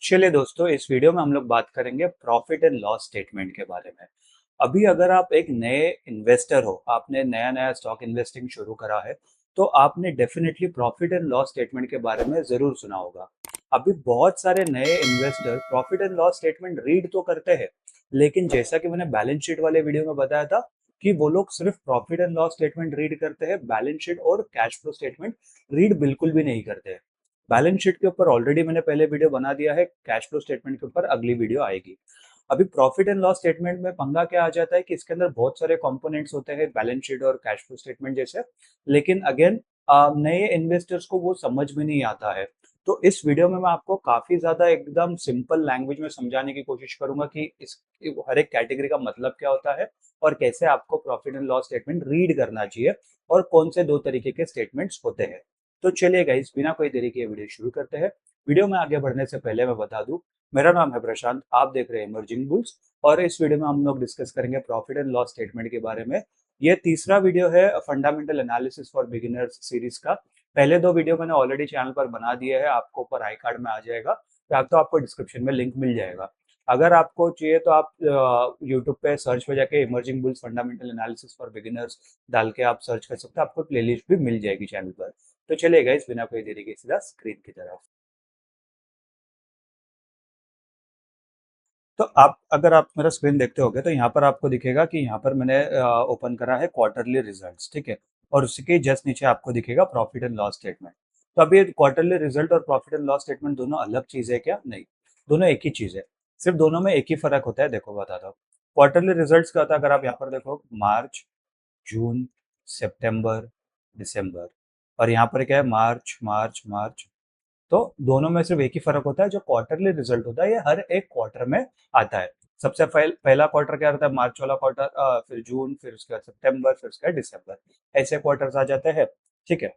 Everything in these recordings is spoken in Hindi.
चलिए दोस्तों, इस वीडियो में हम लोग बात करेंगे प्रॉफिट एंड लॉस स्टेटमेंट के बारे में। अभी अगर आप एक नए इन्वेस्टर हो, आपने नया नया स्टॉक इन्वेस्टिंग शुरू करा है, तो आपने definitely profit and loss statement के बारे में जरूर सुना होगा। अभी बहुत सारे नए investor profit and loss statement read तो करते हैं, लेकिन जैसा कि मैंने बैलेंस शीट वाले वीडियो में बताया था कि वो लोग सिर्फ profit and loss statement read करते हैं, बैलेंस शीट और कैश फ्लो स्टेटमेंट रीड बिल्कुल भी नहीं करते हैं। बैलेंस शीट के ऊपर ऑलरेडी मैंने पहले वीडियो बना दिया है, कैश फ्लो स्टेटमेंट के ऊपर अगली वीडियो आएगी। अभी प्रॉफिट एंड लॉस स्टेटमेंट में पंगा क्या आ जाता है कि इसके अंदर बहुत सारे कंपोनेंट्स होते हैं बैलेंस शीट और कैश फ्लो स्टेटमेंट जैसे, लेकिन अगेन नए इन्वेस्टर्स को वो समझ में नहीं आता है। तो इस वीडियो में मैं आपको काफी ज्यादा एकदम सिंपल लैंग्वेज में समझाने की कोशिश करूंगा कि इस हर एक कैटेगरी का मतलब क्या होता है और कैसे आपको profit and loss statement read करना चाहिए और कौन से दो तरीके के स्टेटमेंट्स होते हैं। तो चलिए गाइस, बिना कोई देरी के वीडियो शुरू करते हैं। वीडियो में आगे बढ़ने से पहले मैं बता दूं, मेरा नाम है प्रशांत, आप देख रहे हैं इमर्जिंग बुल्स और इस वीडियो में हम लोग डिस्कस करेंगे प्रॉफिट एंड लॉस स्टेटमेंट के बारे में। ये तीसरा वीडियो है fundamental analysis for beginners series का। पहले दो वीडियो मैंने ऑलरेडी चैनल पर बना दिए हैं, आपको ऊपर आई कार्ड में आ जाएगा या तो आपको डिस्क्रिप्शन में लिंक मिल जाएगा। अगर आपको चाहिए तो आप यूट्यूब पे सर्च पे जाके emerging bulls fundamental analysis for beginners डाल के आप सर्च कर सकते हैं, आपको प्लेलिस्ट भी मिल जाएगी चैनल पर। तो चलिए गाइस, बिना कोई देरी के सीधा स्क्रीन की तरफ। तो आप अगर आप मेरा स्क्रीन देखते होगे तो यहाँ पर आपको दिखेगा कि यहाँ पर मैंने ओपन करा है क्वार्टरली रिजल्ट्स, ठीक है। और उसके जस्ट नीचे आपको दिखेगा प्रॉफिट एंड लॉस स्टेटमेंट। तो अभी क्वार्टरली रिजल्ट और प्रॉफिट एंड लॉस स्टेटमेंट दोनों अलग चीज है क्या? नहीं, दोनों एक ही चीज है। सिर्फ दोनों में एक ही फर्क होता है, देखो बताता हूँ। क्वार्टरली रिजल्ट क्या होता है, अगर आप यहाँ पर देखो, मार्च, जून, सितंबर, दिसंबर, और यहाँ पर क्या है, मार्च मार्च मार्च। तो दोनों में सिर्फ एक ही फर्क होता है, जो क्वार्टरली रिजल्ट होता है ये हर एक क्वार्टर में आता है। सबसे पहला क्वार्टर क्या रहता है, मार्च वाला क्वार्टर, फिर जून, फिर उसके बाद सितंबर, फिर उसके बाद दिसंबर, ऐसे क्वार्टर्स आ जाते हैं, ठीक है।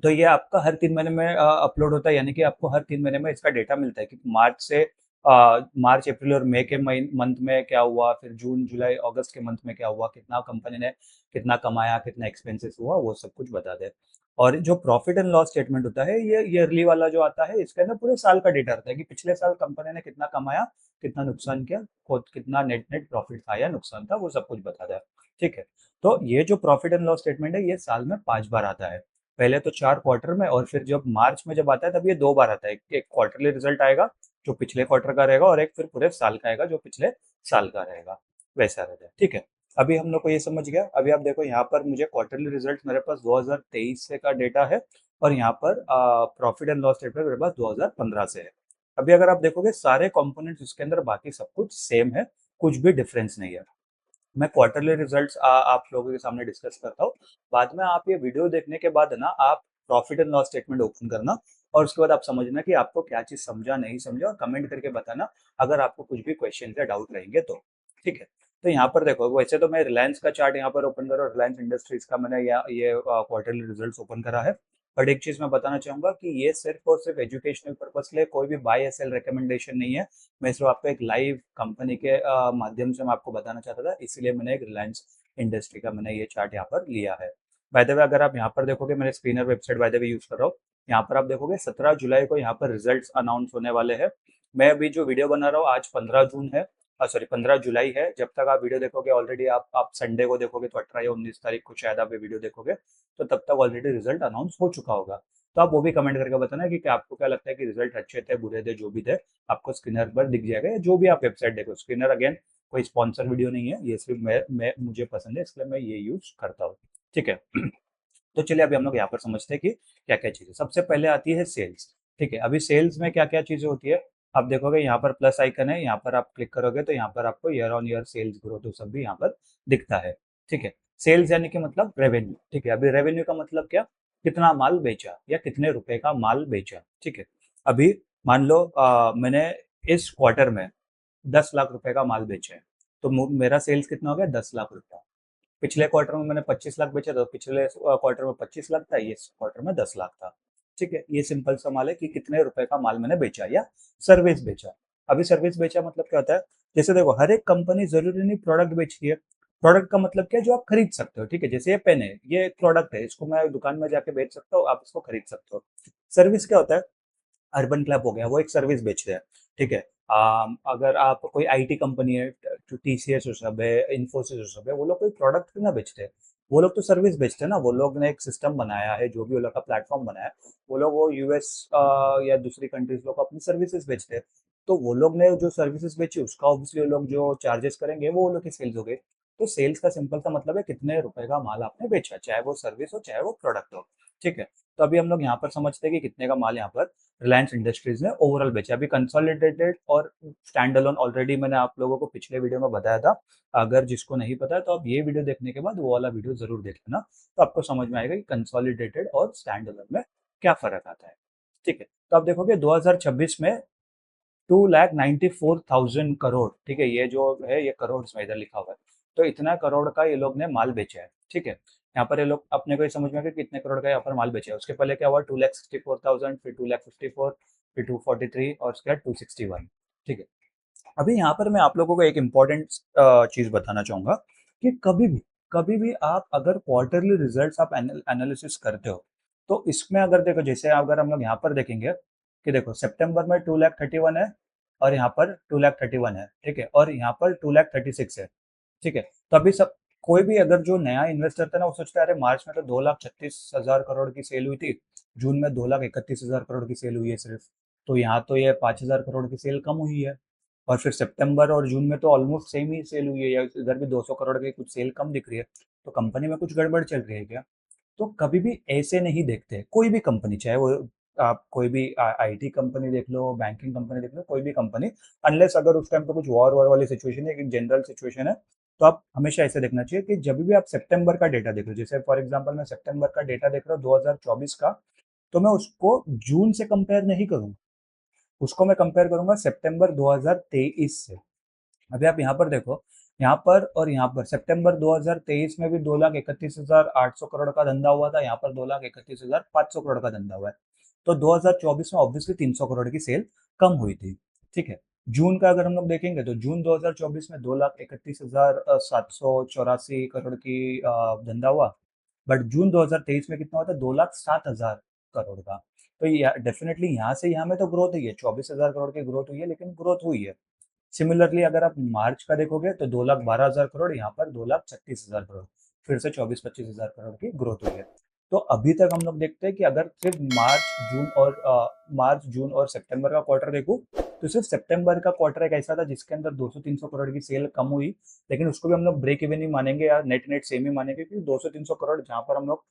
तो ये आपका हर 3 महीने में अपलोड होता है, यानी कि आपको हर 3 महीने में इसका डेटा मिलता है कि मार्च से मार्च, अप्रैल और मई के मंथ में क्या हुआ, फिर जून, जुलाई, अगस्त के मंथ में क्या हुआ, कितना कंपनी ने कितना कमाया, कितना एक्सपेंसेस हुआ, वो सब कुछ बता दे। और जो प्रॉफिट एंड लॉस स्टेटमेंट होता है, ये ईयरली वाला जो आता है, इसके अंदर पूरे साल का डेटा रहता है कि पिछले साल कंपनी ने कितना कमाया, कितना नुकसान किया, कितना नेट नेट प्रॉफिट था या नुकसान था, वो सब कुछ बताता है, ठीक है। तो ये जो प्रॉफिट एंड लॉस स्टेटमेंट है, ये साल में 5 बार आता है। पहले तो 4 क्वार्टर में, और फिर जब मार्च में जब आता है तब ये 2 बार आता है। एक क्वार्टरली रिजल्ट आएगा जो पिछले क्वार्टर का रहेगा, और एक फिर पूरे साल का आएगा जो पिछले साल का रहेगा, वैसा रहता है, ठीक है। अभी हम लोग को ये समझ गया। अभी आप देखो, यहाँ पर मुझे क्वार्टरली रिजल्ट मेरे पास 2023 से का डेटा है, और यहाँ पर प्रॉफिट एंड लॉस स्टेटमेंट मेरे पास 2015 से है। अभी अगर आप देखोगे, सारे कंपोनेंट्स इसके अंदर बाकी सब कुछ सेम है, कुछ भी डिफरेंस नहीं है। मैं क्वार्टरली रिजल्ट्स आप लोगों के सामने डिस्कस करता हूँ। बाद में आप ये वीडियो देखने के बाद ना, आप profit and loss statement open करना, और उसके बाद आप समझना कि आपको क्या चीज समझा, नहीं समझा, और कमेंट करके बताना अगर आपको कुछ भी क्वेश्चन या डाउट रहेंगे तो, ठीक है। तो यहाँ पर देखो, वैसे तो मैं रिलायंस का चार्ट यहाँ पर ओपन करा, रिलायंस इंडस्ट्रीज का मैंने ये क्वार्टरली रिजल्ट ओपन करा है। बट एक चीज मैं बताना चाहूंगा कि ये सिर्फ और सिर्फ एजुकेशनल पर्पज के लिए, कोई भी बाय या सेल रिकमेंडेशन नहीं है। मैं सिर्फ आपको एक लाइव कंपनी के माध्यम से मैं आपको बताना चाहता था, इसलिए मैंने एक रिलायंस इंडस्ट्री का मैंने ये चार्ट यहाँ पर लिया है। बाय द वे, अगर आप यहाँ पर देखोगे, मैंने screener website by the way use कर रहा हूँ। यहाँ पर आप देखोगे 17 जुलाई को यहाँ पर रिजल्ट अनाउंस होने वाले हैं। मैं अभी जो वीडियो बना रहा हूँ, आज 15 जून है, सॉरी 15 जुलाई है। जब तक आप वीडियो देखोगे, ऑलरेडी आप संडे को देखोगे तो 18 या 19 तारीख को शायद आप ये वीडियो देखोगे, तो तब तक ऑलरेडी रिजल्ट अनाउंस हो चुका होगा। तो आप वो भी कमेंट करके बताना कि आपको क्या लगता है कि रिजल्ट अच्छे थे, बुरे थे, जो भी थे, आपको स्क्रीनर पर दिख जाएगा, या जो भी आप वेबसाइट देखो। स्क्रीनर अगेन कोई स्पॉन्सर वीडियो नहीं है, ये सिर्फ मैं मुझे पसंद है, इसलिए मैं ये यूज करता हूँ, ठीक है। तो चलिए अभी हम लोग यहाँ पर समझते हैं कि क्या क्या चीजें। सबसे पहले आती है सेल्स, ठीक है। अभी सेल्स में क्या क्या चीजें होती है, आप देखोगे यहाँ पर प्लस आइकन है, यहाँ पर आप क्लिक करोगे तो यहाँ पर आपको year on year sales growth तो सब भी यहाँ पर दिखता है, ठीक है। सेल्स यानी कि मतलब रेवेन्यू, ठीक है। अभी रेवेन्यू का मतलब क्या, कितना माल बेचा या कितने रुपए का माल बेचा, ठीक है। अभी मान लो मैंने इस क्वार्टर में 10 लाख रुपए का माल बेचा है, तो मेरा सेल्स कितना हो गया, 10 लाख रुपया। पिछले क्वार्टर में मैंने 25 लाख बेचा था, पिछले क्वार्टर में 25 लाख था, ये क्वार्टर में 10 लाख था, ठीक है। ये सिंपल सा माल है कि कितने रुपए का माल मैंने बेचा या सर्विस बेचा। अभी सर्विस बेचा मतलब क्या होता है, जैसे देखो, हर एक कंपनी जरूरी नहीं प्रोडक्ट बेचती है। प्रोडक्ट का मतलब क्या है, जो आप खरीद सकते हो, ठीक है। जैसे ये पेन है, ये एक प्रोडक्ट है, इसको मैं दुकान में जाके बेच सकता हूँ, आप इसको खरीद सकते हो। सर्विस क्या होता है, अर्बन क्लब हो गया, वो एक सर्विस बेच रहे हैं। ठीक है। अगर आप कोई आईटी कंपनी है, तो टीसीएस हो सब है, इन्फोसिस हो सब है, वो लोग कोई प्रोडक्ट ना बेचते हैं, वो लोग तो सर्विस बेचते हैं ना। वो लोग ने एक सिस्टम बनाया है, जो भी वो लोग का प्लेटफॉर्म बनाया है, वो लोग वो यूएस या दूसरी कंट्रीज लोग अपनी सर्विसेज बेचते हैं। तो वो लोग ने जो सर्विसेज बेची, उसका ऑब्वियसली वो लोग जो चार्जेस करेंगे वो लोग की सेल्स हो गई। तो सेल्स का सिंपल सा मतलब है कितने रुपए का माल आपने बेचा, चाहे वो सर्विस हो चाहे वो प्रोडक्ट हो। ठीक है। तो अभी हम लोग यहाँ पर समझते हैं कि कितने का माल यहाँ पर रिलायंस इंडस्ट्रीज ने ओवरऑल बेचा। अभी कंसोलिडेटेड और स्टैंड अलोन ऑलरेडी मैंने आप लोगों को पिछले वीडियो में बताया था। अगर जिसको नहीं पता है तो आप ये वीडियो देखने के बाद वो वाला वीडियो जरूर देख लेना, तो आपको समझ में आएगा कि कंसोलिडेटेड और स्टैंड अलोन में क्या फर्क आता है। ठीक है। तो आप देखोगे 2026 में 2,94,000 करोड़, ठीक है, ये जो है ये करोड़ में इधर लिखा हुआ है, तो इतना करोड़ का ये लोग ने माल बेचा है। ठीक है। यहाँ पर ये लोग अपने को ये समझ में आ गया कि कितने करोड़ का यहाँ पर माल बेचा है। उसके पहले क्या हुआ, 2,64,000, फिर 2,54,000, फिर 243 और उसके बाद 261। ठीक है। अभी यहाँ पर मैं आप लोगों को एक इम्पॉर्टेंट चीज बताना चाहूंगा कि कभी भी आप अगर क्वार्टरली रिजल्ट्स आप एनालिसिस करते हो, तो इसमें अगर देखो, जैसे अगर हम लोग यहाँ पर देखेंगे कि देखो सितंबर में 2,31,000 है, और यहाँ पर 2,31,000 है। ठीक है। और यहाँ पर 2,36,000 है। ठीक है। तो अभी सब, कोई भी अगर जो नया इन्वेस्टर था ना, वो सोचता है अरे मार्च में तो 2,36,000 करोड़ की सेल हुई थी, जून में 2,31,000 करोड़ की सेल हुई है सिर्फ, तो यहाँ तो ये 5,000 करोड़ की सेल कम हुई है। और फिर सितंबर और जून में तो ऑलमोस्ट सेम ही सेल हुई है, या इधर भी 200 करोड़ की कुछ सेल कम दिख रही है, तो कंपनी में कुछ गड़बड़ चल रही है क्या? तो कभी भी ऐसे नहीं देखते, कोई भी कंपनी, चाहे वो आप कोई भी आईटी कंपनी देख लो, बैंकिंग कंपनी देख लो, कोई भी कंपनी, अनलेस अगर उस टाइम पे कुछ वॉर वॉर वाली सिचुएशन है, एक जनरल सिचुएशन है, तो आप हमेशा ऐसे देखना चाहिए कि जब भी आप सितंबर का डेटा देख रहे हो, जैसे फॉर एग्जांपल मैं सितंबर का डेटा देख रहा हूँ 2024 का, तो मैं उसको जून से कंपेयर नहीं करूंगा, उसको मैं कंपेयर करूंगा सितंबर 2023 से। अभी आप यहाँ पर देखो, यहाँ पर और यहाँ पर सितंबर 2023 में भी 2,31,800 करोड़ का धंधा हुआ था, यहाँ पर 2,31,500 करोड़ का धंधा हुआ है। तो 2024 में ऑब्वियसली 300 करोड़ की सेल कम हुई थी। ठीक है। जून का अगर हम लोग देखेंगे तो जून 2024 में 2,31,784 करोड़ की धंधा हुआ, बट जून 2023 में कितना हुआ था, 2,07,000 करोड़ का। तो ये डेफिनेटली यहाँ से यहाँ में तो ग्रोथ हुई है, 24,000 करोड़ की ग्रोथ हुई है, लेकिन ग्रोथ हुई है। सिमिलरली अगर आप मार्च का देखोगे तो 2,12,000 करोड़, यहाँ पर 2,36,000 करोड़, फिर से 24-25 हज़ार करोड़ की ग्रोथ हुई है। तो अभी तक हम लोग देखते हैं कि अगर सिर्फ मार्च जून और सितंबर का क्वार्टर देखूं, तो सिर्फ सितंबर का क्वार्टर एक ऐसा था जिसके अंदर 200-300 करोड़ की सेल कम हुई, लेकिन उसको भी हम लोग ब्रेक इवन ही मानेंगे या नेट नेट सेम ही मानेंगे, क्योंकि 200-300 करोड़ जहां पर हम लोग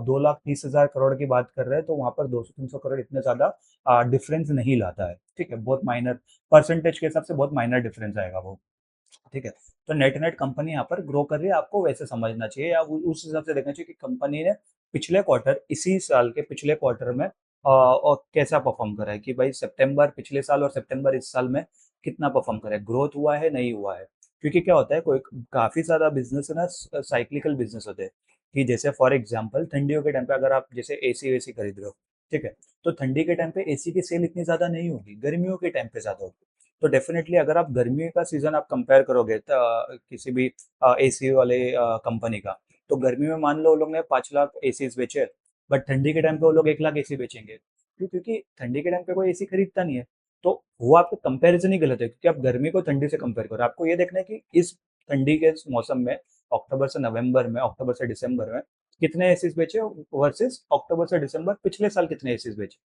2,30,000 करोड़ की बात कर रहे हैं, तो वहां पर 200-300 करोड़ इतने ज्यादा डिफरेंस नहीं लाता है। ठीक है। बहुत माइनर परसेंटेज के हिसाब से बहुत माइनर डिफरेंस आएगा वो। ठीक है। तो नेट नेट कंपनी यहाँ पर ग्रो कर रही है, आपको वैसे समझना चाहिए, या उस हिसाब से देखना चाहिए कि कंपनी ने पिछले क्वार्टर, इसी साल के पिछले क्वार्टर में और कैसा परफॉर्म करा है, कि भाई सितंबर पिछले साल और सितंबर इस साल में कितना परफॉर्म करा है, ग्रोथ हुआ है नहीं हुआ है। क्योंकि क्या होता है, कोई काफी ज्यादा बिजनेस है ना, साइक्लिकल बिजनेस होते हैं, कि जैसे फॉर एग्जाम्पल ठंडियों के टाइम पे अगर आप जैसे एसी वेसी खरीद रहे हो, ठीक है, तो ठंडी के टाइम पे एसी की सेल इतनी ज्यादा नहीं होगी, गर्मियों के टाइम पे ज्यादा होगी। तो डेफिनेटली अगर आप गर्मी का सीजन आप कंपेयर करोगे किसी भी एसी वाले कंपनी का, तो गर्मी में मान लो वो लोग ने 5 लाख एसीज बेचे, बट ठंडी के टाइम पे वो लोग 1 लाख एसी बेचेंगे। क्यों? क्योंकि ठंडी के टाइम पे कोई एसी खरीदता नहीं है। तो वो आपका कंपैरिजन ही गलत है, क्योंकि आप गर्मी को ठंडी से कंपेयर करो। आपको ये देखना है कि इस ठंडी के मौसम में, अक्टूबर से नवंबर में, अक्टूबर से दिसंबर में कितने एसीज बेचे, वर्सेस अक्टूबर से दिसंबर पिछले साल कितने एसीज बेचे,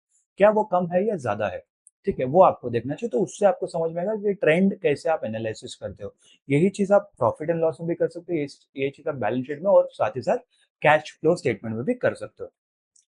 क्या वो कम है या ज्यादा है। ठीक है। वो आपको देखना चाहिए, तो उससे आपको समझ में आएगा कि ट्रेंड कैसे आप एनालिसिस करते हो। यही चीज आप प्रॉफिट एंड लॉस में भी कर सकते हो, ये चीज आप बैलेंस शीट में और साथ ही साथ कैश फ्लो स्टेटमेंट में भी कर सकते हो।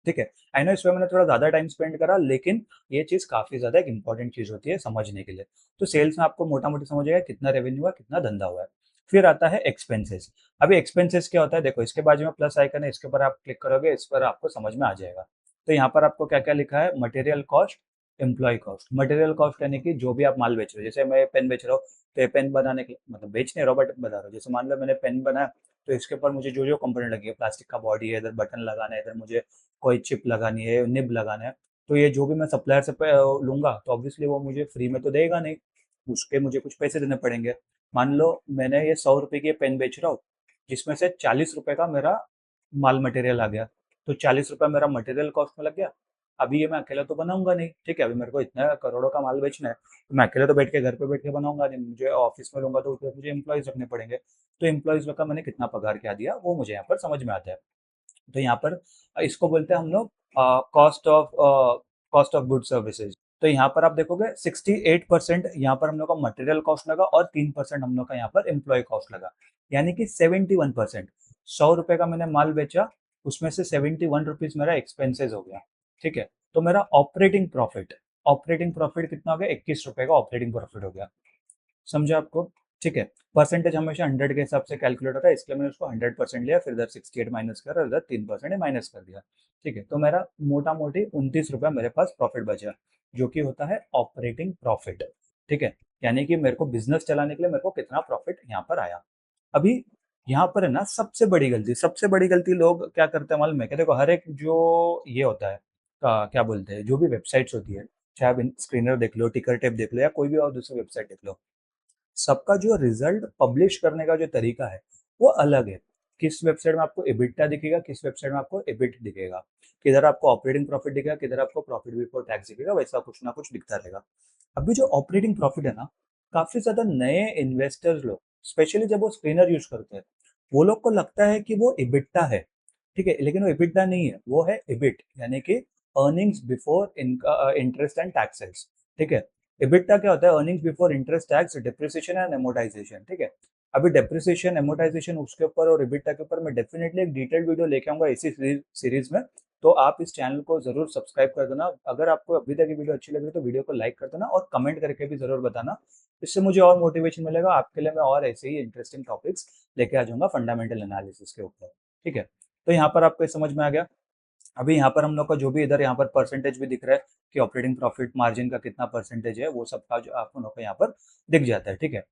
ठीक है। आई नो इसमें मैंने थोड़ा ज्यादा टाइम स्पेंड करा, लेकिन ये चीज काफी ज्यादा एक इंपॉर्टेंट चीज होती है समझने के लिए। तो सेल्स में आपको मोटा मोटी समझ आएगा कितना रेवेन्यू हुआ, कितना धंधा हुआ है। फिर आता है एक्सपेंसेस। अभी एक्सपेंसेस क्या होता है, देखो इसके बाजू में प्लस आइकन है, इसके ऊपर आप क्लिक करोगे, इस पर आपको समझ में आ जाएगा। तो यहाँ पर आपको क्या क्या लिखा है, material cost, employ cost. Material cost यानी कि जो भी आप माल बेच रहे हो, जैसे मैं पेन बेच रहा हूँ, तो ये पेन बनाने के, मतलब बेच नहीं रहा हूँ बट बता रहा हूँ, जैसे मान लो मैंने पेन बनाया, तो इसके ऊपर मुझे जो जो कंपोनेंट लगी है, प्लास्टिक का बॉडी है, इधर बटन लगाना है, इधर मुझे कोई चिप लगानी है, निब लगाना है, तो ये जो भी मैं सप्लायर से लूंगा, तो ऑब्वियसली वो मुझे फ्री में तो देगा नहीं, उसके मुझे कुछ पैसे देने पड़ेंगे। मान लो मैंने ये 100 रुपए की पेन बेच रहा हूँ, जिसमें से 40 रुपए का मेरा माल मटेरियल आ गया, तो 40 रुपए मेरा मटेरियल कॉस्ट में लग गया, अभी ये मैं अकेला तो बनाऊंगा नहीं, ठीक है, अभी मेरे को इतना करोड़ों का माल बेचना है, तो मैं अकेले तो बैठ के घर पे बैठ के बनाऊंगा नहीं, मुझे ऑफिस में लूंगा तो उसमें मुझे एम्प्लॉयज रखने पड़ेंगे। तो एम्प्लॉयज लोग का मैंने कितना पगार क्या दिया वो मुझे यहाँ पर समझ में आता है। तो यहाँ पर इसको बोलते हैं हम लोग कॉस्ट ऑफ गुड सर्विसेज। तो यहाँ पर आप देखोगे 68% यहाँ पर हम लोग का मटेरियल कॉस्ट लगा और 3% हम लोग का यहाँ पर एम्प्लॉय कॉस्ट लगा, यानी कि 71%। 100 रुपए का मैंने माल बेचा, उसमें से 71 रुपीज मेरा एक्सपेंसेस हो गया, ठीक है। तो मेरा ऑपरेटिंग प्रॉफिट कितना हो गया, 21 रुपए का ऑपरेटिंग प्रॉफिट हो गया। समझा आपको? ठीक है। परसेंटेज हमेशा 100 के हिसाब से कैलकुलेट होता है, इसलिए मैंने उसको 100% लिया, फिर इधर 68 माइनस कर और इधर 3% माइनस कर दिया, ठीक है। तो मेरा मोटा मोटी 29 रुपया मेरे पास प्रॉफिट बचा, जो कि होता है ऑपरेटिंग प्रॉफिट, ठीक है। यानी कि मेरे को बिजनेस चलाने के लिए मेरे को कितना प्रॉफिट यहाँ पर आया। अभी यहाँ पर है ना, सबसे बड़ी गलती लोग क्या करते हैं मालूम है क्या? देखो, हर एक जो ये होता है क्या बोलते हैं, जो भी वेबसाइट्स होती है, चाहे आप स्क्रीनर देख लो, टिकर टेप देख लो, या कोई भी और दूसरी वेबसाइट देख लो, सबका जो रिजल्ट पब्लिश करने का जो तरीका है वो अलग है। किस वेबसाइट में आपको एबिटा दिखेगा, किस वेबसाइट में आपको एबिट दिखेगा, किधर आपको ऑपरेटिंग प्रॉफिट दिखेगा, किधर आपको प्रॉफिट बिफोर टैक्स दिखेगा, वैसा कुछ ना कुछ दिखता रहेगा। अभी जो ऑपरेटिंग प्रॉफिट है ना, काफी ज्यादा नए इन्वेस्टर्स लोग, स्पेशली जब वो स्क्रीनर यूज करते हैं, वो लोग को लगता है कि वो एबिटा है, ठीक है, लेकिन वो एबिटा नहीं है, वो है एबिट, यानी कि earnings before interest and taxes, ठीक है। EBITDA क्या होता है? Earnings before interest, tax, depreciation and amortisation, ठीक है। अभी डिप्रिसिएशन एमोटाइजेशन उसके ऊपर और EBITDA के ऊपर मैं डेफिनेटली एक डिटेल्ड वीडियो लेके आऊंगा इसी सीरीज में। तो आप इस चैनल को जरूर सब्सक्राइब कर देना। अगर आपको अभी तक ये वीडियो अच्छी लगी तो वीडियो को लाइक कर देना और कमेंट करके भी जरूर बताना, इससे मुझे और मोटिवेशन मिलेगा आपके लिए। मैं और ऐसे ही इंटरेस्टिंग टॉपिक्स लेके आ जाऊंगा फंडामेंटल एनालिसिस के ऊपर, ठीक है। तो यहाँ पर आपको समझ में आ गया। अभी यहाँ पर हम लोग का जो भी इधर यहाँ पर परसेंटेज भी दिख रहा है कि ऑपरेटिंग प्रॉफिट मार्जिन का कितना परसेंटेज है, वो सबका जो आप लोग को यहाँ पर दिख जाता है, ठीक है।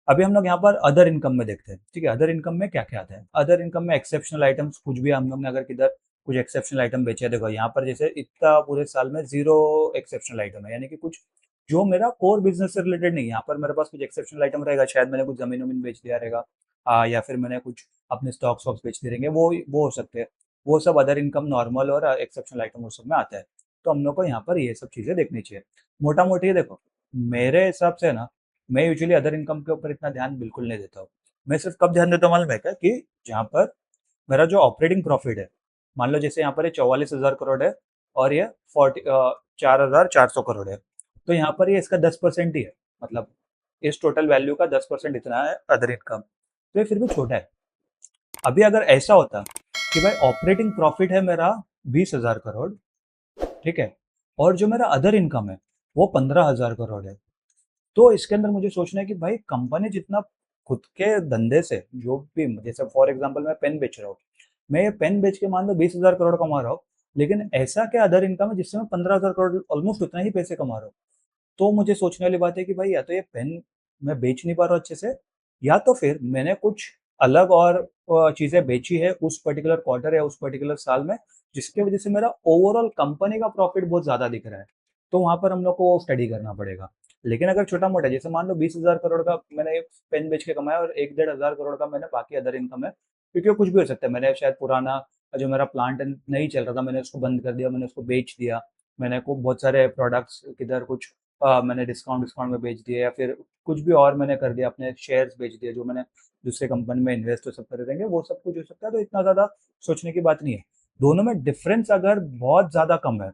अभी हम लोग यहाँ पर अदर इनकम में देखते हैं, ठीक है। अदर इनकम में क्या क्या आता है? अदर इनकम में एक्सेप्शनल आइटम्स, कुछ भी हम लोग ने अगर किधर कुछ एक्सेप्शनल आइटम बेचे, देखो यहाँ पर जैसे इतना पूरे साल में जीरो एक्सेप्शनल आइटम है, यानी कि कुछ जो मेरा कोर बिजनेस से रिलेटेड नहीं है। यहाँ पर मेरे पास कुछ एक्सेप्शनल आइटम रहेगा, शायद मैंने कुछ जमीन वमीन बेच दिया रहेगा, या फिर मैंने कुछ अपने स्टॉक्स बेच दिए रहेंगे, वो हो सकते हैं। वो सब अदर इनकम नॉर्मल और एक्सेप्शनल आइटम उस सब में आता है। तो हम लोग को यहाँ पर ये सब चीजें देखनी चाहिए। मोटा मोटी देखो, मेरे हिसाब से ना, मैं यूजुअली अदर इनकम के ऊपर इतना ध्यान बिल्कुल नहीं देता हूँ। मैं सिर्फ कब ध्यान देता हूँ मालूम है क्या? कि जहाँ पर मेरा जो ऑपरेटिंग प्रॉफिट है, मान लो जैसे यहाँ पर ये 44,000 करोड़ है और ये 4,400 करोड़ है, तो यहाँ पर ये इसका 10% ही है, मतलब इस टोटल वैल्यू का 10% इतना है अदर इनकम, तो ये फिर भी छोटा है। अभी अगर ऐसा होता कि भाई ऑपरेटिंग प्रॉफिट है मेरा 20,000 करोड़, ठीक है, और जो मेरा अदर इनकम है वो 15,000 करोड़ है, तो इसके अंदर मुझे सोचना है कि भाई कंपनी जितना खुद के धंधे से जो भी, जैसे फॉर एग्जांपल मैं पेन बेच रहा हूँ, मैं ये पेन बेच के मान लो 20,000 करोड़ कमा रहा हूँ, लेकिन ऐसा क्या अदर इनकम है जिससे मैं 15,000 करोड़ ऑलमोस्ट उतना ही पैसे कमा रहा हूँ। तो मुझे सोचने वाली बात है कि भाई या तो ये पेन मैं बेच नहीं पा रहा हूँ अच्छे से, या तो फिर मैंने कुछ अलग और चीजें बेची है उस पर्टिकुलर क्वार्टर या उस पर्टिकुलर साल में, जिसकी वजह से मेरा ओवरऑल कंपनी का प्रॉफिट बहुत ज्यादा दिख रहा है। तो वहां पर हम लोग को स्टडी करना पड़ेगा। लेकिन अगर छोटा मोटा, जैसे मान लो 20,000 करोड़ का मैंने पेन बेच के कमाया और 1-1.5 हजार करोड़ का मैंने बाकी अदर इनकम है, क्योंकि वो कुछ भी हो सकता है। मैंने शायद पुराना जो मेरा प्लांट नहीं चल रहा था, मैंने उसको बंद कर दिया, मैंने उसको बेच दिया, मैंने को बहुत सारे प्रोडक्ट्स किधर कुछ मैंने डिस्काउंट डिस्काउंट में बेच दिए, या फिर कुछ भी और मैंने कर दिया, अपने शेयर्स बेच दिए जो मैंने दूसरे कंपनी में इन्वेस्ट सब करे रहेंगे, वो सब कुछ हो सकता है। तो इतना ज्यादा सोचने की बात नहीं है। दोनों में डिफरेंस अगर बहुत ज्यादा कम है,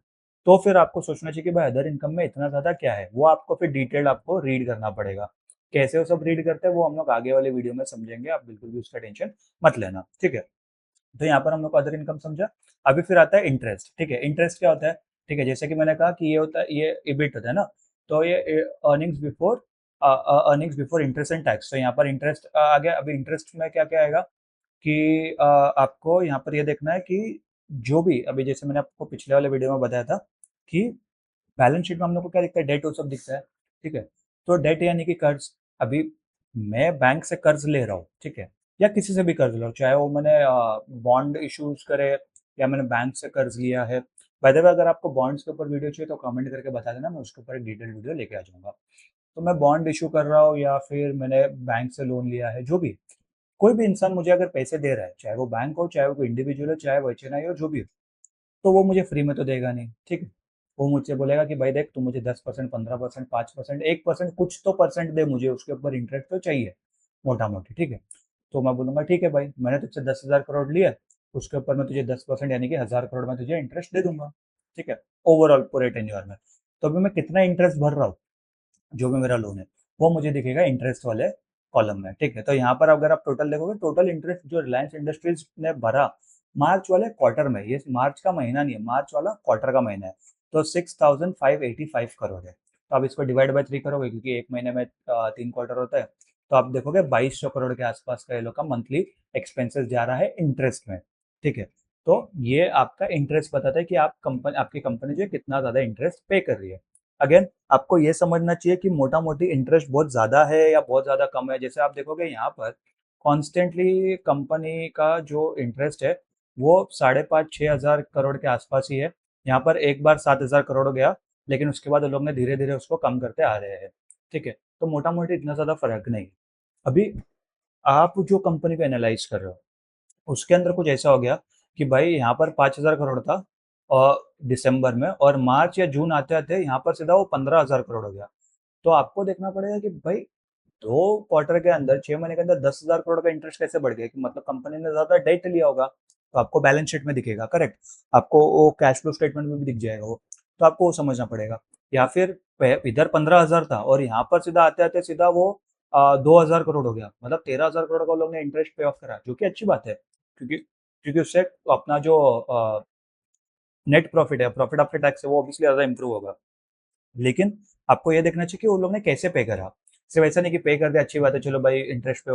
तो फिर आपको सोचना चाहिए कि भाई अदर इनकम में इतना ज्यादा क्या है, वो आपको फिर डिटेल आपको रीड करना पड़ेगा। कैसे वो सब रीड करते हैं वो हम लोग आगे वाले वीडियो में समझेंगे, आप बिल्कुल भी उसका टेंशन मत लेना, ठीक है। तो यहाँ पर हम लोग को अदर इनकम समझा। अभी फिर आता है इंटरेस्ट, ठीक है। इंटरेस्ट क्या होता है? ठीक है, जैसे कि मैंने कहा कि ये होता है, ये इबिट होता है ना, तो ये earnings before interest and tax. तो यहाँ पर इंटरेस्ट आ गया। अभी इंटरेस्ट में क्या क्या आएगा कि आपको यहाँ पर ये देखना है कि जो भी, अभी जैसे मैंने आपको पिछले वाले वीडियो में बताया था कि बैलेंस शीट में हम लोग को क्या दिखता है, डेट वो सब दिखता है, ठीक है। तो डेट यानी कि कर्ज। अभी मैं बैंक से कर्ज ले रहा हूँ, ठीक है, या किसी से भी कर्ज ले रहा हूँ, चाहे वो मैंने बॉन्ड इश्यूज करे या मैंने बैंक से कर्ज लिया है। बाय द वे, अगर आपको बॉन्ड्स के ऊपर वीडियो चाहिए तो कमेंट करके बता देना, मैं उसके ऊपर एक डिटेल वीडियो लेके आ जाऊंगा। तो मैं बॉन्ड इशू कर रहा हूँ या फिर मैंने बैंक से लोन लिया है, जो भी, कोई भी इंसान मुझे अगर पैसे दे रहा है, चाहे वो बैंक हो, चाहे वो कोई इंडिविजुअल हो, चाहे वो HNI हो, जो भी हो, तो वो मुझे फ्री में तो देगा नहीं, ठीक है। वो मुझसे बोलेगा कि भाई देख, तू मुझे 10%, 15%, 5%, 1% कुछ तो परसेंट दे, मुझे उसके ऊपर इंटरेस्ट तो चाहिए मोटा मोटी, ठीक है। तो मैं बोलूंगा ठीक है भाई, मैंने तुझसे 10,000 करोड़ लिया, उसके ऊपर मैं तुझे 10% यानी कि 1,000 करोड़ में तुझे इंटरेस्ट दे दूंगा, ठीक है, ओवरऑल पूरे टेन्योर में। तो अभी मैं कितना इंटरेस्ट भर रहा हूँ, जो भी मेरा लोन है, वो मुझे दिखेगा इंटरेस्ट वाले कॉलम में, ठीक है। तो यहाँ पर अगर आप टोटल देखोगे, टोटल इंटरेस्ट जो रिलायंस इंडस्ट्रीज ने भरा मार्च वाले क्वार्टर में, ये मार्च का महीना नहीं है, मार्च वाला क्वार्टर का महीना है, तो 6,585 करोड़ है। तो आप इसको डिवाइड बाय 3 करोगे, क्योंकि एक महीने में 3 क्वार्टर होता है, तो आप देखोगे 2,200 करोड़ के आसपास का ये लोग का मंथली एक्सपेंसेस जा रहा है इंटरेस्ट में, ठीक है। तो ये आपका इंटरेस्ट बताता है कि आप कंपनी, आपकी कंपनी जो है कितना ज्यादा इंटरेस्ट पे कर रही है। अगेन आपको ये समझना चाहिए कि मोटा मोटी इंटरेस्ट बहुत ज़्यादा है या बहुत ज़्यादा कम है। जैसे आप देखोगे यहाँ पर कॉन्स्टेंटली कंपनी का जो इंटरेस्ट है वो 5,500-6,000 करोड़ के आसपास ही है। यहाँ पर एक बार 7,000 करोड़ हो गया, लेकिन उसके बाद लोग ने धीरे धीरे उसको कम करते आ रहे हैं, ठीक है। तो मोटा मोटी इतना ज़्यादा फर्क नहीं। अभी आप जो कंपनी को एनालाइज कर रहे हो, उसके अंदर कुछ ऐसा हो गया कि भाई यहाँ पर 5,000 करोड़ था और दिसंबर में, और मार्च या जून आते आते यहाँ पर सीधा वो 15,000 करोड़ हो गया। तो आपको देखना पड़ेगा कि भाई 2 क्वार्टर के अंदर, 6 महीने के अंदर 10,000 करोड़ का इंटरेस्ट कैसे बढ़ गया, कि मतलब कंपनी ने ज्यादा डेट लिया होगा। तो आपको बैलेंस शीट में दिखेगा, करेक्ट, आपको वो कैश फ्लो स्टेटमेंट में भी दिख जाएगा वो। तो आपको वो समझना पड़ेगा। या फिर इधर 15,000 था और यहाँ पर सीधा आते आते सीधा वो 2,000 करोड़ हो गया, मतलब 13,000 करोड़ का लोग ने इंटरेस्ट पे ऑफ करा, जो कि अच्छी बात है, क्योंकि क्योंकि उससे अपना जो नेट प्रॉफिट है, प्रॉफिट आफ्टर टैक्स है, वो ऑब्वियसली ज्यादा इंप्रूव होगा। लेकिन आपको ये देखना चाहिए कि वो लोग ने कैसे पे करा। सिर्फ ऐसा नहीं कि पे कर दिया, अच्छी बात है, चलो भाई इंटरेस्ट पे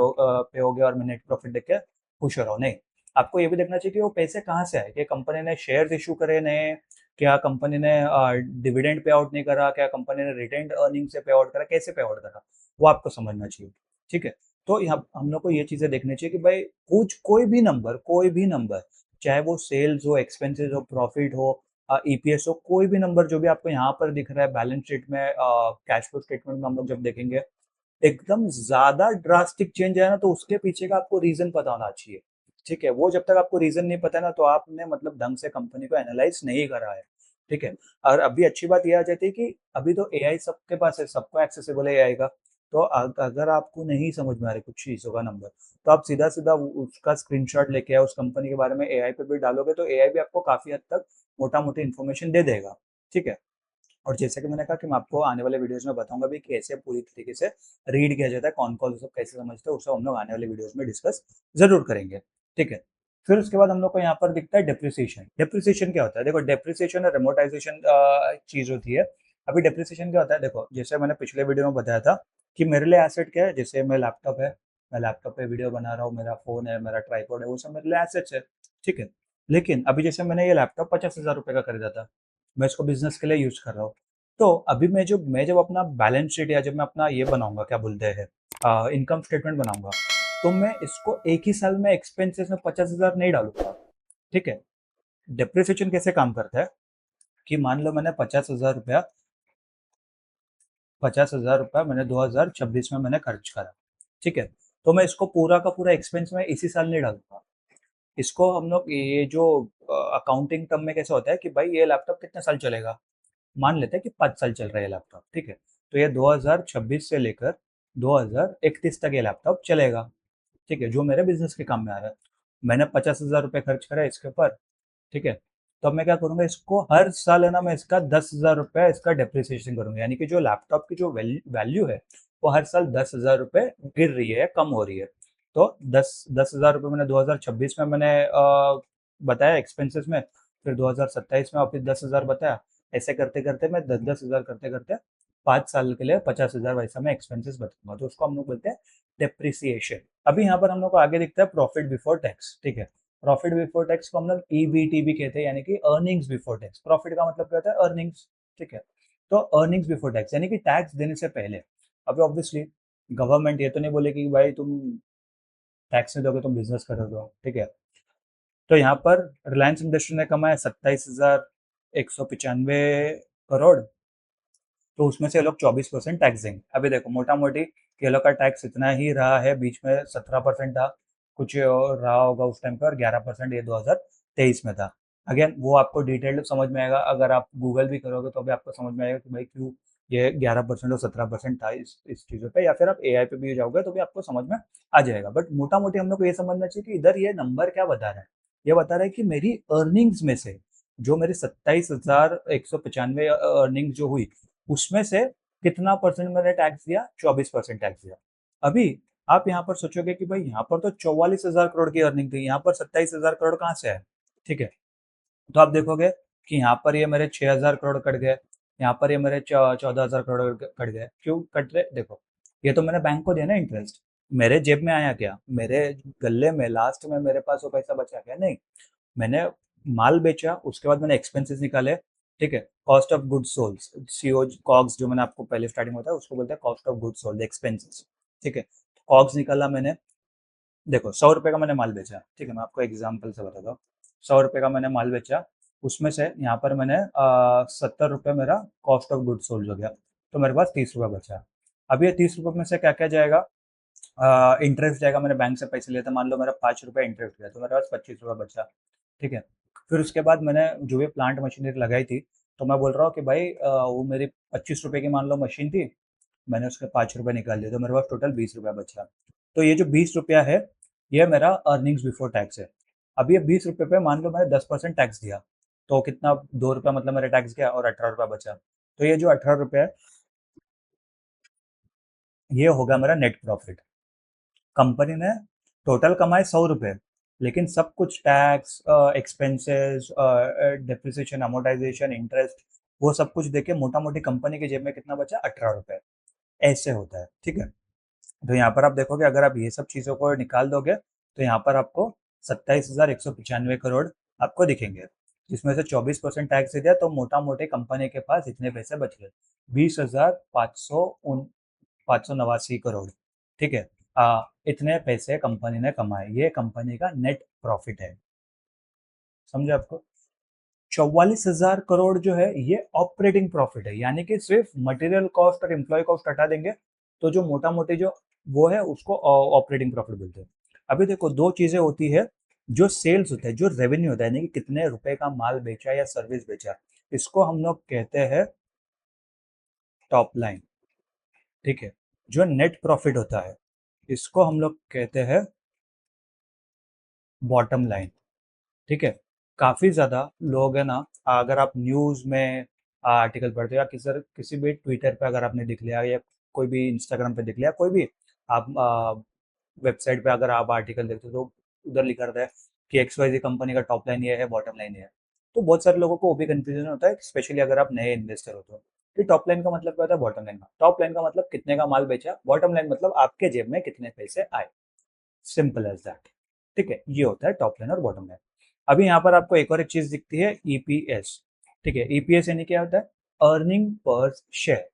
हो गया और मैं नेट प्रॉफिट देख के खुश हो रहा हूँ, नहीं। आपको ये भी देखना चाहिए कि वो पैसे कहाँ से आए, कि कंपनी ने शेयर्स इशू करे नए, क्या कंपनी ने डिविडेंड पे आउट नहीं करा, क्या कंपनी ने रिटेन्ड अर्निंग से पे आउट करा, कैसे पे आउट करा, वो आपको समझना चाहिए, ठीक है। तो यहाँ हम लोग को ये चीजें देखनी चाहिए कि भाई कुछ कोई भी नंबर, चाहे वो सेल्स हो, एक्सपेंसेस हो, प्रॉफिट हो, ईपीएस हो, कोई भी नंबर जो भी आपको यहाँ पर दिख रहा है बैलेंस शीट में, कैश फ्लो स्टेटमेंट में हम लोग जब देखेंगे, एकदम ज्यादा ड्रास्टिक चेंज है ना, तो उसके पीछे का आपको रीजन पता होना चाहिए, ठीक है। वो जब तक आपको रीजन नहीं पता है ना, तो आपने मतलब ढंग से कंपनी को एनालाइज नहीं करा है, ठीक है। और अभी अच्छी बात यह आ जाती है कि अभी तो एआई सबके पास है, सबको एक्सेसिबल है एआई का। तो अगर आपको नहीं समझ में आ रही कुछ चीजों का नंबर, तो आप सीधा सीधा उसका स्क्रीनशॉट लेके उस कंपनी के बारे में एआई पे भी डालोगे, तो एआई भी आपको काफी हद तक मोटा मोटी इन्फॉर्मेशन दे देगा, ठीक है। और जैसे कि मैंने कहा कि मैं आपको आने वाले वीडियोस में बताऊंगा भी कैसे पूरी तरीके से रीड किया जाता है, कौन कौन सब कैसे समझते हैं, उसको हम लोग आने वाले वीडियोस में डिस्कस जरूर करेंगे, ठीक है। फिर उसके बाद हम लोग को यहाँ पर दिखता है डेप्रिसिएशन। डेप्रिसिएशन क्या होता है, देखो डेप्रिसिएशन और रेमोटाइजेशन चीज होती है। अभी डेप्रिसिएशन क्या होता है, देखो जैसे मैंने पिछले वीडियो में बताया था कि मेरे लिए एसेट क्या है, जैसे मैं लैपटॉप है, मैं लैपटॉप पे वीडियो बना रहा हूँ, मेरा फोन है, मेरा ट्राइपॉड है, वो सब मेरे लिए एसेट्स है, ठीक है। लेकिन अभी जैसे मैंने ये लैपटॉप 50,000 रुपये का खरीदा था, मैं इसको बिजनेस के लिए यूज कर रहा हूँ। तो अभी मैं जब अपना बैलेंस शीट या जब मैं अपना ये बनाऊंगा, क्या बोलते हैं, इनकम स्टेटमेंट बनाऊंगा, तो मैं इसको एक ही साल में एक्सपेंसेस में 50,000 नहीं डालूंगा, ठीक है। डेप्रिसिएशन कैसे काम करता है कि मान लो मैंने 50,000 रुपया मैंने 2026 में मैंने खर्च करा, ठीक है। तो मैं इसको पूरा का पूरा एक्सपेंस में इसी साल नहीं डालूंगा। इसको हम लोग ये जो अकाउंटिंग टर्म में कैसे होता है कि भाई ये लैपटॉप कितने साल चलेगा, मान लेते हैं कि 5 साल चल रहा है लैपटॉप, ठीक है। तो ये 2026 से लेकर 2031 तक ये लैपटॉप चलेगा, ठीक है, जो मेरे बिजनेस के काम में आ रहा है। मैंने 50,000 रुपये खर्च करा इसके ऊपर, ठीक है। तो अब मैं क्या करूंगा, इसको हर साल है ना, मैं इसका 10,000 रुपये इसका डेप्रिसिएशन करूंगा, यानी कि जो लैपटॉप की जो वैल्यू है, वो हर साल 10,000 रुपये गिर रही है, कम हो रही है। तो 10,000 रुपये मैंने 2026 में मैंने बताया एक्सपेंसेस में, फिर 2027 में वापस 10,000 बताया, ऐसे करते करते मैं 10,000 करते करते 5 साल के लिए 50,000 वैसा मैं एक्सपेंसेस बताऊंगा, तो उसको हम लोग बोलते हैं डेप्रिसिएशन। अभी यहाँ पर हम लोग को आगे दिखता है प्रॉफिट बिफोर टैक्स, ठीक है। प्रॉफिट बिफोर टैक्स को हम लोग ईबीटी भी कहते हैं, यानी कि अर्निंग्स बिफोर टैक्स। प्रॉफिट का मतलब क्या होता है, अर्निंग्स, ठीक है। तो अर्निंग्स बिफोर टैक्स यानी कि टैक्स देने से पहले। अभी ऑब्वियसली गवर्नमेंट ये तो नहीं बोलेगी कि भाई तुम टैक्स नहीं दोगे तुम बिजनेस करोगे, ठीक है। तो यहाँ पर रिलायंस इंडस्ट्री ने कमाया 27,195 करोड़, तो उसमें से ये लोग 24% टैक्स देंगे। अभी देखो मोटा मोटी ये लोग का टैक्स इतना ही रहा है, बीच में 17% था, कुछ और रहा होगा उस टाइम पर, 11% ये 2023 में था। अगेन वो आपको डिटेल्ड समझ में आएगा, अगर आप गूगल भी करोगे तो भी आपको समझ में आएगा कि भाई क्यों ये 11% और 17% था इस चीज़ों पे, या फिर आप एआई पे भी जाओगे तो भी आपको समझ में आ जाएगा। बट मोटा मोटी हम लोग को ये समझना चाहिए कि इधर ये नंबर क्या बता रहा है। ये बता रहा है कि मेरी अर्निंग्स में से जो मेरी 27,195 अर्निंग जो हुई, उसमें से कितना परसेंट मैंने टैक्स दिया, 24% टैक्स दिया। अभी आप यहाँ पर सोचोगे कि भाई यहाँ पर तो 44,000 करोड़ की अर्निंग थी, यहाँ पर 27,000 करोड़ कहाँ से है। ठीक है, तो आप देखोगे कि यहाँ पर ये मेरे 6,000 करोड़ कट गए, यहाँ पर ये मेरे 14,000 करोड़ कट गए। क्यों कट रहे, देखो ये तो मैंने बैंक को दिया ना इंटरेस्ट, मेरे जेब में आया क्या, मेरे गले में लास्ट में मेरे पास वो पैसा बचा क्या, नहीं। मैंने माल बेचा, उसके बाद मैंने एक्सपेंसेस निकाले। ठीक है, cost of goods sold, CO COGS जो मैंने आपको पहले स्टार्टिंग में बताया उसको बोलते हैं cost of goods sold, expenses. ठीक है, कॉग्स निकाला मैंने। देखो 100 रुपए का मैंने माल बेचा, ठीक है, मैं आपको एग्जाम्पल से बताता हूँ। 100 रुपए का मैंने माल बेचा, उसमें से यहाँ पर मैंने 70 रुपये मेरा कॉस्ट ऑफ गुड सोल्ड हो गया, तो मेरे पास 30 रुपये बचा। अब ये 30 रुपये में से क्या क्या जाएगा, इंटरेस्ट जाएगा, मैंने बैंक से पैसे लिए थे, मान लो मेरा 5 रुपये इंटरेस्ट गया, तो मेरे पास 25 रुपये बचा। ठीक है, फिर उसके बाद मैंने जो भी प्लांट मशीनरी लगाई थी, तो मैं बोल रहा हूँ कि भाई वो मेरी 25 रुपये की मान लो मशीन थी, मैंने उसके 5 रुपये निकाल लिए, तो मेरे पास टोटल 20 रुपया बचा। तो ये जो 20 रुपया है, ये मेरा अर्निंग्स बिफोर टैक्स है। अब ये 20 रुपये पे मान लो मैंने 10% टैक्स दिया, तो कितना, 2 रुपया मतलब मेरा टैक्स गया और 18 रुपया बचा। तो ये जो 18 रुपये है, ये होगा मेरा नेट प्रॉफिट। कंपनी ने टोटल कमाए 100 रुपये, लेकिन सब कुछ tax, expenses, depreciation, amortisation, interest, वो सब कुछ देके मोटा मोटी कंपनी की जेब में कितना बचा, 18 रुपये। ऐसे होता है। ठीक है, तो यहाँ पर आप देखोगे अगर आप ये सब चीज़ों को निकाल दोगे, तो यहाँ पर आपको 27,195 करोड़ आपको दिखेंगे, जिसमें से 24% टैक्स दे दिया, तो मोटा मोटी कंपनी के पास इतने पैसे बच गए, 20,589 करोड़। ठीक है, इतने पैसे कंपनी ने कमाए, ये कंपनी का नेट प्रॉफिट है। समझे आपको। 44,000 करोड़ जो है ये ऑपरेटिंग प्रॉफिट है, यानी कि सिर्फ मटेरियल कॉस्ट और एम्प्लॉय कॉस्ट हटा देंगे तो जो मोटा मोटी जो वो है उसको ऑपरेटिंग प्रॉफिट बोलते हैं। अभी देखो दो चीजें होती है, जो सेल्स होता है, जो रेवेन्यू होता है, यानी कि कितने रुपए का माल बेचा या सर्विस बेचा, इसको हम लोग कहते हैं टॉप लाइन। ठीक है, जो नेट प्रॉफिट होता है इसको हम लोग कहते हैं बॉटम लाइन। ठीक है, काफी ज्यादा लोग है ना, अगर आप न्यूज में आर्टिकल पढ़ते हो या किसी भी ट्विटर पे अगर आपने दिख लिया या कोई भी इंस्टाग्राम पे दिख लिया, कोई भी आप वेबसाइट पे अगर आप आर्टिकल देखते हो तो उधर लिखा रहता है कि XYZ कंपनी का टॉप लाइन ये है, बॉटम लाइन ये है। तो बहुत सारे लोगों को वो भी कंफ्यूजन होता है, स्पेशली अगर आप नए इन्वेस्टर हो तो, कि टॉप लाइन का मतलब क्या होता है, बॉटम लाइन का। टॉप लाइन का मतलब कितने का माल बेचा, बॉटम लाइन मतलब आपके जेब में कितने पैसे आए। Simple as that. ठीक है, ये होता है टॉप लाइन और बॉटम लाइन। अभी यहाँ पर आपको एक और एक चीज दिखती है, ईपीएस। ठीक है, ईपीएस यानी क्या होता है, अर्निंग पर शेयर।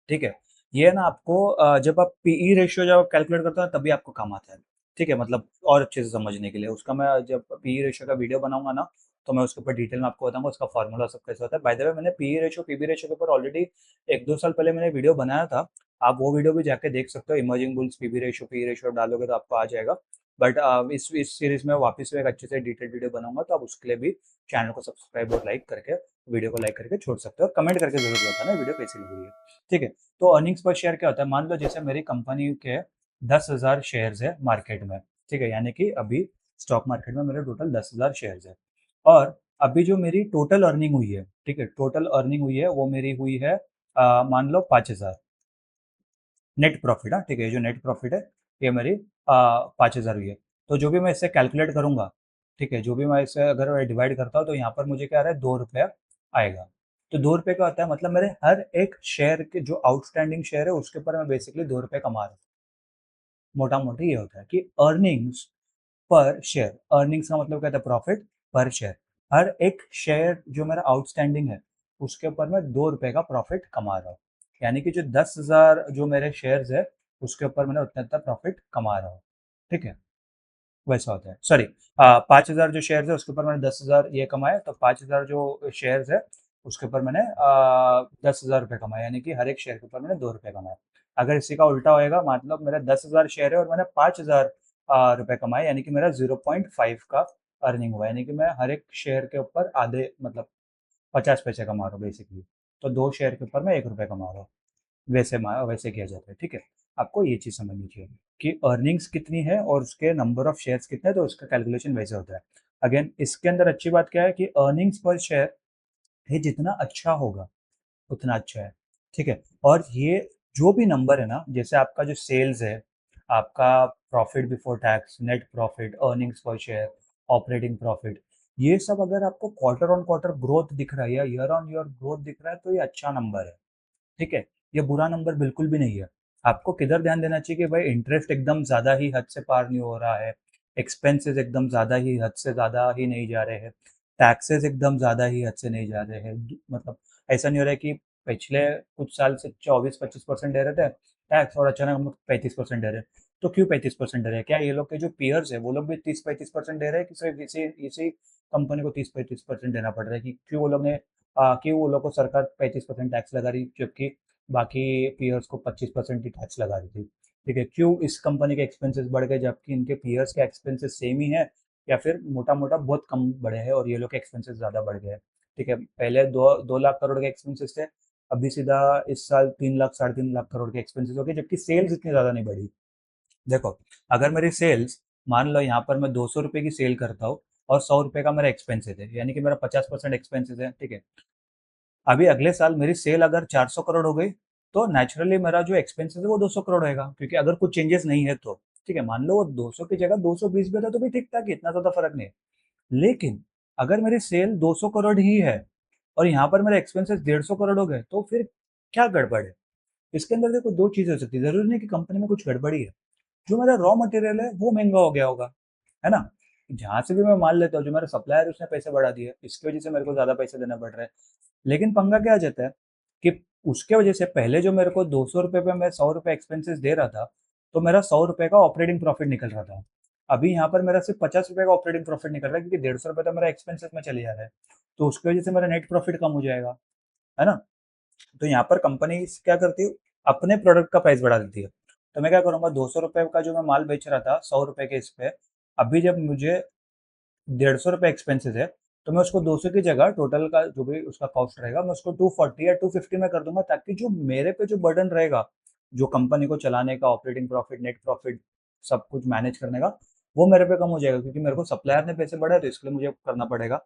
ठीक है, ये ना आपको जब आप पीई रेशियो जब कैलकुलेट करते हो तभी आपको काम आता है। ठीक है, मतलब और अच्छे से समझने के लिए उसका मैं जब पीई रेशियो का वीडियो बनाऊंगा ना, तो मैं उसके ऊपर डिटेल में आपको बताऊंगा उसका फॉर्मूला सब कैसे होता है। बाय द वे मैंने पीई रेशियो पीबी रेशियो के ऊपर ऑलरेडी 1-2 साल पहले मैंने वीडियो बनाया था, आप वो वीडियो भी जाके देख सकते हो। इमर्जिंग बुल्स पीई रेशियो डालोगे तो आपको आ जाएगा। बट इस सीरीज में वापस से एक अच्छे से डिटेल वीडियो बनाऊंगा, तो आप उसके लिए भी चैनल को सब्सक्राइब और लाइक करके, वीडियो को लाइक करके छोड़ सकते हो, कमेंट करके जरूर बताना वीडियो कैसी लग रही है। ठीक है, तो अर्निंग्स पर शेयर क्या होता है, मान लो जैसे मेरी कंपनी के 10,000 शेयर्स है मार्केट में। ठीक है, यानी कि अभी स्टॉक मार्केट में मेरे टोटल 10,000 शेयर्स है, और अभी जो मेरी टोटल अर्निंग हुई है, ठीक है, टोटल अर्निंग हुई है वो मेरी हुई है मान लो 5,000 नेट प्रॉफिट। हाँ ठीक है, जो नेट प्रॉफिट है ये मेरी 5,000 हुई है। तो जो भी मैं इससे कैलकुलेट करूंगा, ठीक है, जो भी मैं इसे अगर डिवाइड करता हूँ तो यहाँ पर मुझे क्या आ रहा है, 2 रुपया आएगा। तो 2 रुपये का होता है मतलब मेरे हर एक शेयर के जो आउटस्टैंडिंग शेयर है उसके ऊपर मैं बेसिकली 2 रुपये कमा रहा हूँ। मोटा मोटी ये होता है कि अर्निंग्स पर शेयर, अर्निंग्स का मतलब क्या था, प्रॉफिट पर शेयर। हर एक शेयर जो मेरा आउटस्टैंडिंग है उसके ऊपर मैं 2 रुपये का प्रॉफिट कमा रहा हूँ, यानी कि जो 10,000 जो मेरे शेयर्स है उसके ऊपर मैंने उतना उतना प्रॉफिट कमा रहा हूँ। ठीक है, वैसा होता है। सॉरी, 5,000 जो शेयर्स है उसके ऊपर मैंने 10,000 ये कमाए, तो 5,000 जो शेयर्स है उसके ऊपर मैंने 10,000 रुपये कमाए, यानी कि हर एक शेयर के ऊपर मैंने 2 रुपये कमाए। अगर इसी का उल्टा होएगा, मतलब मेरे 10,000 शेयर है और मैंने 5,000 रुपये कमाए, यानी कि मेरा 0.5 का अर्निंग हुआ, यानी कि मैं हर एक शेयर के ऊपर आधे मतलब 50 पैसे कमा रहा हूँ बेसिकली। तो 2 शेयर के ऊपर मैं 1 रुपया कमा रहा हूँ। वैसे किया जाता है, ठीक है। आपको ये चीज़ समझनी चाहिए कि अर्निंग्स कितनी है और उसके नंबर ऑफ शेयर्स कितने हैं, तो उसका कैलकुलेशन वैसे होता है। अगेन इसके अंदर अच्छी बात क्या है कि अर्निंग्स पर शेयर ये जितना अच्छा होगा उतना अच्छा है, ठीक है। और ये जो भी नंबर है ना, जैसे आपका जो सेल्स है, आपका profit before tax, net profit, earnings पर शेयर, ऑपरेटिंग प्रॉफिट, ये सब अगर आपको क्वार्टर ऑन क्वार्टर ग्रोथ दिख रहा है या ईयर ऑन ईयर ग्रोथ दिख रहा है तो ये अच्छा नंबर है, ठीक है। ये बुरा नंबर बिल्कुल भी नहीं है। आपको किधर ध्यान देना चाहिए कि भाई इंटरेस्ट एकदम ज़्यादा ही हद से पार नहीं हो रहा है, एक्सपेंसेस एकदम ज़्यादा ही हद से ज़्यादा ही नहीं जा रहे हैं, टैक्सेस एकदम ज़्यादा ही हद से नहीं जा रहे हैं। मतलब ऐसा नहीं हो रहा है कि पिछले कुछ साल से 24-25% दे रहे थे टैक्स और अचानक हम 35% दे रहे हैं। तो क्यों 35% दे रहे हैं? क्या ये लोग के जो पियर्स है वो लोग भी 30-35% दे रहे हैं कि सिर्फ इसी इसी कंपनी को 30-35% देना पड़ रहा है? कि क्यों वो लोग ने क्यों वो लोग को सरकार 35% टैक्स लगा रही जबकि बाकी पीयर्स को 25% की टैक्स लगा रही थी, ठीक है। क्यों इस कंपनी के एक्सपेंसेस बढ़ गए जबकि इनके पीयर्स के एक्सपेंसेस सेम ही है, या फिर मोटा मोटा बहुत कम बढ़े हैं और ये लोग के एक्सपेंसेस ज़्यादा बढ़ गए हैं, ठीक है। पहले 2 लाख करोड़ के एक्सपेंसेस थे, अभी सीधा इस साल 3 लाख 3.5 लाख करोड़ के एक्सपेंसेस हो गए, जबकि सेल्स इतनी ज़्यादा नहीं बढ़ी। देखो, अगर मेरी सेल्स, मान लो यहाँ पर मैं 200 रुपये की सेल करता हूँ और 100 रुपये का मेरा एक्सपेंसेस है, यानी कि मेरा 50% एक्सपेंसेस है, ठीक है। अभी अगले साल मेरी सेल अगर 400 करोड़ हो गई तो नेचुरली मेरा जो एक्सपेंसेस है वो 200 करोड़ होगा, क्योंकि अगर कुछ चेंजेस नहीं है तो, ठीक है। मान लो वो 200 की जगह 220 भी था तो भी ठीक ठाक, इतना ज़्यादा फर्क नहीं है। लेकिन अगर मेरी सेल 200 करोड़ ही है और यहाँ पर मेरे एक्सपेंसेस 150 करोड़ हो गए तो फिर क्या गड़बड़ है? इसके अंदर देखो दो चीज़ें हो सकती है, ज़रूरी नहीं कि कंपनी में कुछ गड़बड़ी है। जो मेरा रॉ मटेरियल है वो महंगा हो गया होगा, है ना। जहाँ से भी मैं माल लेता हूँ, जो मेरा सप्लायर उसने पैसे बढ़ा दिए, इसकी वजह से मेरे को ज़्यादा पैसे देना पड़ रहा है। लेकिन पंगा क्या आ जाता है कि उसके वजह से पहले जो मेरे को 200 रुपये पे मैं 100 रुपये एक्सपेंसेस दे रहा था, तो मेरा 100 रुपये का ऑपरेटिंग प्रॉफिट निकल रहा था। अभी यहाँ पर मेरा सिर्फ 50 रुपये का ऑपरेटिंग प्रॉफिट निकल रहा है, क्योंकि 150 रुपये तो मेरा एक्सपेंसेस में चले जा रहा है। तो उसकी वजह से मेरा नेट प्रॉफिट कम हो जाएगा, है ना। तो यहाँ पर कंपनी क्या करती है, अपने प्रोडक्ट का प्राइस बढ़ा देती है। तो मैं क्या करूँगा, 200 रुपये का जो मैं माल बेच रहा था 100 रुपये के इस पे, अभी जब मुझे 150 रुपये एक्सपेंसेस है, तो मैं उसको 200 की जगह टोटल का जो भी उसका कॉस्ट रहेगा मैं उसको 240 या 250 में कर दूंगा, ताकि जो मेरे पे जो बर्डन रहेगा, जो कंपनी को चलाने का, ऑपरेटिंग प्रॉफिट, नेट प्रॉफिट, सब कुछ मैनेज करने का, वो मेरे पे कम हो जाएगा, क्योंकि मेरे को सप्लायर ने पैसे बढ़ाए तो इसके लिए मुझे करना पड़ेगा।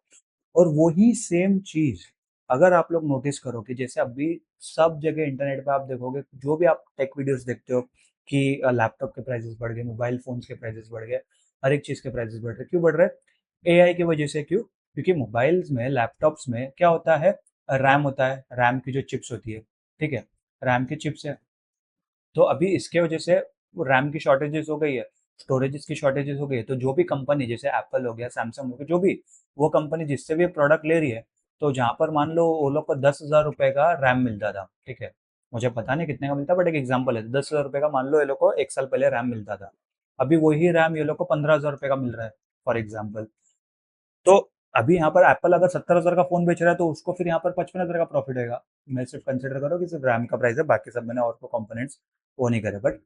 और वही सेम चीज अगर आप लोग नोटिस करो कि जैसे अभी सब जगह इंटरनेट पे आप देखोगे, जो भी आप टेक वीडियोस देखते हो कि लैपटॉप के प्राइसेस बढ़ गए, मोबाइल फोन्स के प्राइसेस बढ़ गए, हर एक चीज के प्राइसेस बढ़ रहे, क्यों बढ़ रहे? एआई की वजह से। क्यों? क्योंकि मोबाइल्स में, लैपटॉप्स में क्या होता है, रैम होता है, रैम की जो चिप्स होती है, ठीक है, रैम की चिप्स है। तो अभी इसके वजह से रैम की शॉर्टेजेस हो गई है, स्टोरेजेस की शॉर्टेजेस हो गई है, तो जो भी कंपनी, जैसे एप्पल हो गया, सैमसंग हो गया, जो भी वो कंपनी जिससे भी प्रोडक्ट ले रही है, तो जहाँ पर मान लो वो लोग को 10,000 रुपये का रैम मिलता था, ठीक है, मुझे पता नहीं कितने का मिलता, बट एक एग्जाम्पल है, 10,000 रुपये का मान लो ये लोग को एक साल पहले रैम मिलता था, अभी वही रैम ये लोग को 15,000 रुपये का मिल रहा है, फॉर एग्जाम्पल। तो अभी यहाँ पर एप्पल अगर 70,000 का फोन बेच रहा है तो उसको फिर यहाँ पर 55,000 का प्रॉफिट होगा। मैं सिर्फ कंसिडर करो कि सिर्फ रैम का प्राइस है, बाकी सब मैंने और को कंपोनेंट्स वो नहीं करे, बट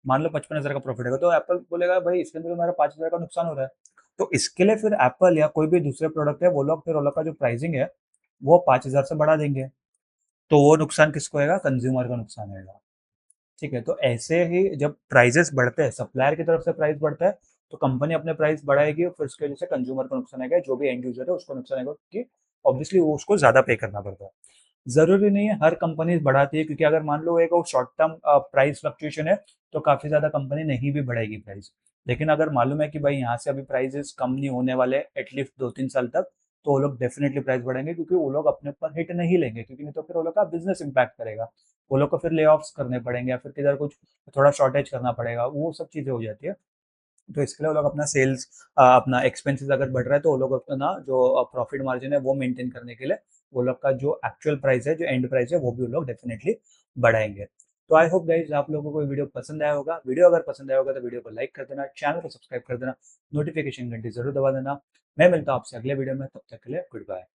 मान लो 55,000 का प्रॉफिट होगा, तो एप्पल बोलेगा भाई इसके अंदर मेरा 5,000 का नुकसान हो रहा है। तो इसके लिए फिर एप्पल या कोई भी दूसरे प्रोडक्ट है, वो लोग फिर वो लोग का जो प्राइसिंग है वो 5,000 से बढ़ा देंगे। तो वो नुकसान किसको होगा? कंज्यूमर का नुकसान होगा, ठीक है। तो ऐसे ही जब प्राइजेस बढ़ते हैं, सप्लायर की तरफ से प्राइस बढ़ता है, तो कंपनी अपने प्राइस बढ़ाएगी और फिर उसकी वजह से कंज्यूमर को नुकसान आएगा, जो भी एंड यूजर है उसको नुकसान आएगा, क्योंकि ऑब्वियसली वो उसको ज्यादा पे करना पड़ता है। जरूरी नहीं है हर कंपनी बढ़ाती है, क्योंकि अगर मान लो एक शॉर्ट टर्म प्राइस फ्लक्चुएशन है तो काफी ज्यादा कंपनी नहीं भी बढ़ाएगी प्राइस। लेकिन अगर मालूम है कि भाई यहाँ से अभी प्राइसेस कम नहीं होने वाले एटलीस्ट 2-3 साल तक, तो वो लोग डेफिनेटली प्राइस बढ़ाएंगे, क्योंकि वो लोग अपने ऊपर हिट नहीं लेंगे, क्योंकि नहीं तो फिर वो लोग का बिजनेस इंपैक्ट करेगा, वो लोग को फिर ले ऑफ्स करने पड़ेंगे या फिर किधर कुछ थोड़ा शॉर्टेज करना पड़ेगा, वो सब चीज़ें हो जाती है। तो इसके लिए वो लोग अपना सेल्स, अपना एक्सपेंसेस अगर बढ़ रहा है तो वो लोग अपना जो प्रॉफिट मार्जिन है वो मेंटेन करने के लिए वो लोग का जो एक्चुअल प्राइस है, जो एंड प्राइस है, वो भी वो लोग डेफिनेटली बढ़ाएंगे। तो आई होप गाइज आप लोगों को वीडियो पसंद आया होगा। वीडियो अगर पसंद आया होगा तो वीडियो को लाइक कर देना, चैनल को सब्सक्राइब कर देना, नोटिफिकेशन घंटी जरूर दबा देना। मैं मिलता हूँ आपसे अगले वीडियो में, तब तक के लिए गुड बाय।